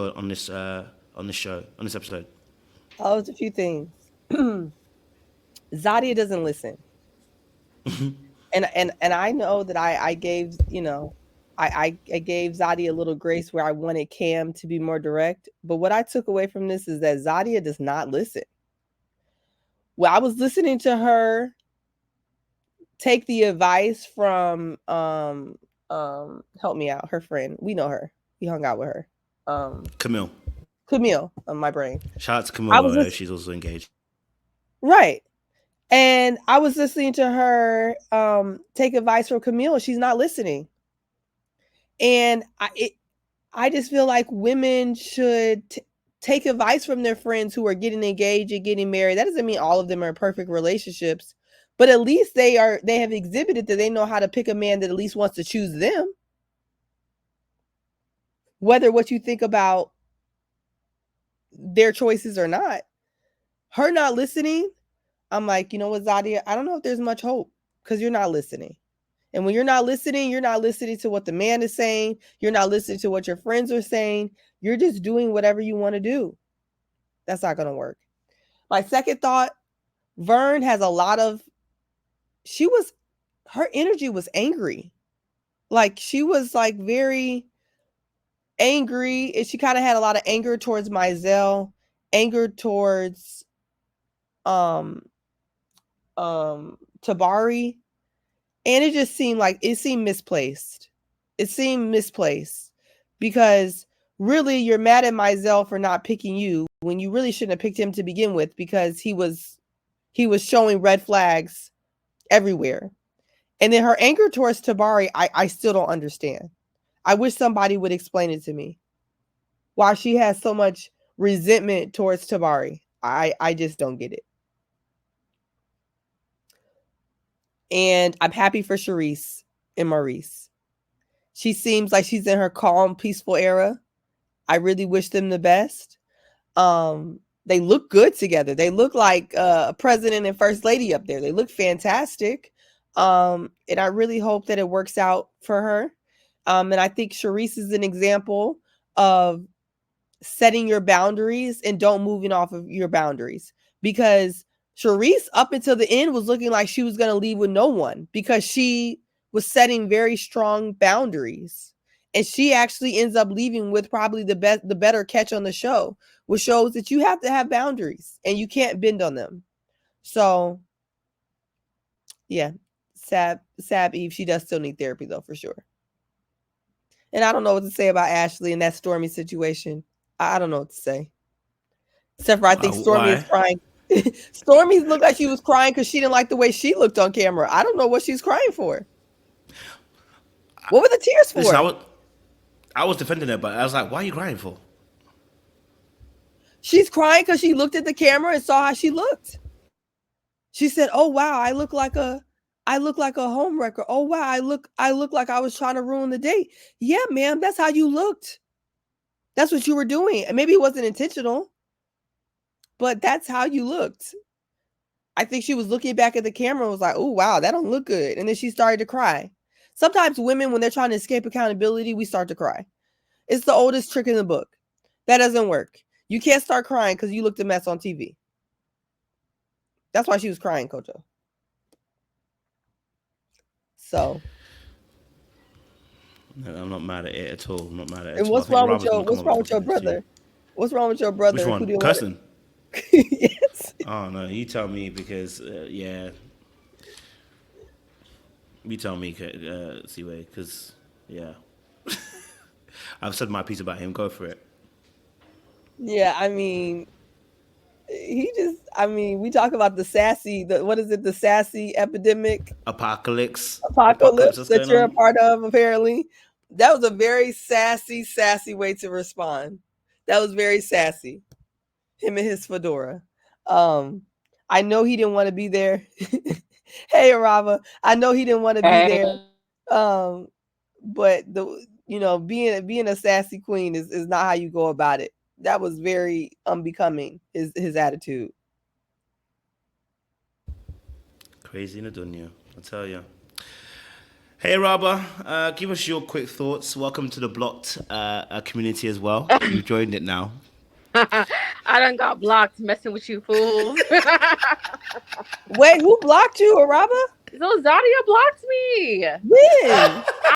on this episode? Oh, it's a few things. Zadia doesn't listen. And I know that I gave, I gave Zadia a little grace where I wanted Cam to be more direct. But what I took away from this is that Zadia does not listen. Well, I was listening to her take the advice from help me out, her friend. We know her. We hung out with her. Um Camille. Camille on my brain. Shout out to Camille, I by was the way. just She's also engaged. right. And I was listening to her take advice from Camille. She's not listening. And I just feel like women should take advice from their friends who are getting engaged and getting married. That doesn't mean all of them are in perfect relationships, but at least they have exhibited that they know how to pick a man that at least wants to choose them. Whether what you think about their choices or not. Her not listening, I'm like, you know what, Zadia? I don't know if there's much hope because you're not listening. And when you're not listening to what the man is saying. You're not listening to what your friends are saying. You're just doing whatever you want to do. That's not going to work. My second thought, Vern has a lot of, she was, her energy was angry. Like she was like very angry. And she kind of had a lot of anger towards Mizell, anger towards um Tabari. And it just seemed like it seemed misplaced. It seemed misplaced because really you're mad at Mizell for not picking you when you really shouldn't have picked him to begin with because he was showing red flags everywhere. And then her anger towards Tabari, I still don't understand. I wish somebody would explain it to me. Why she has so much resentment towards Tabari. I just don't get it. And I'm happy for Charisse and Maurice. She seems like she's in her calm, peaceful era. I really wish them the best. They look good together. They look like president and first lady up there. They look fantastic. And I really hope that it works out for her. And I think Charisse is an example of setting your boundaries and don't moving off of your boundaries because Charisse up until the end was looking like she was going to leave with no one because she was setting very strong boundaries. And she actually ends up leaving with probably the better catch on the show, which shows that you have to have boundaries and you can't bend on them. So, yeah, Sab Eve, she does still need therapy though, for sure. And I don't know what to say about Ashley and that Stormy situation. I don't know what to say. Except for I think Stormy is Why? crying. Stormy looked like she was crying because she didn't like the way she looked on camera. I don't know what she's crying for. What were the tears Listen, for? I was defending her, but I was like, why are you crying for? She's crying because she looked at the camera and saw how she looked. She said, "Oh wow, I look like a homewrecker. Oh wow, I look like I was trying to ruin the date." Yeah, ma'am, that's how you looked. That's what you were doing. And maybe it wasn't intentional, but that's how you looked. I think she was looking back at the camera and was like, "Oh wow, that don't look good." And then she started to cry. Sometimes women, when they're trying to escape accountability, we start to cry. It's the oldest trick in the book. That doesn't work. You can't start crying because you looked a mess on TV. That's why she was crying, Kojo. So, No, I'm not mad at it at all. I'm not mad at it and at all. I think Robert's gonna come what's up with wrong with your something too. brother? What's wrong with your Which brother who one? didn't want Kirsten? it? Yes. Oh no, you tell me because yeah, you tell me, Seaway, because yeah, I've said my piece about him. Go for it. Yeah, I mean, he just I mean, we talk about the sassy, the what is it, the sassy epidemic Apocalypse apocalypse that's that going you're a on. part of, apparently. That was a very sassy way to respond. That was very sassy. Him and his fedora. Um, I know he didn't want to be there. Hey, Arava, I know he didn't want to be there. Hey, Um, but being a sassy queen is not how you go about it. That was very unbecoming. His attitude. Crazy in the dunya, I tell you. Hey, Rabba, give us your quick thoughts. Welcome to the blocked community as well. You've joined it now. I done got blocked messing with you fools. Wait, who blocked you, Araba? So Zadia blocked me. When?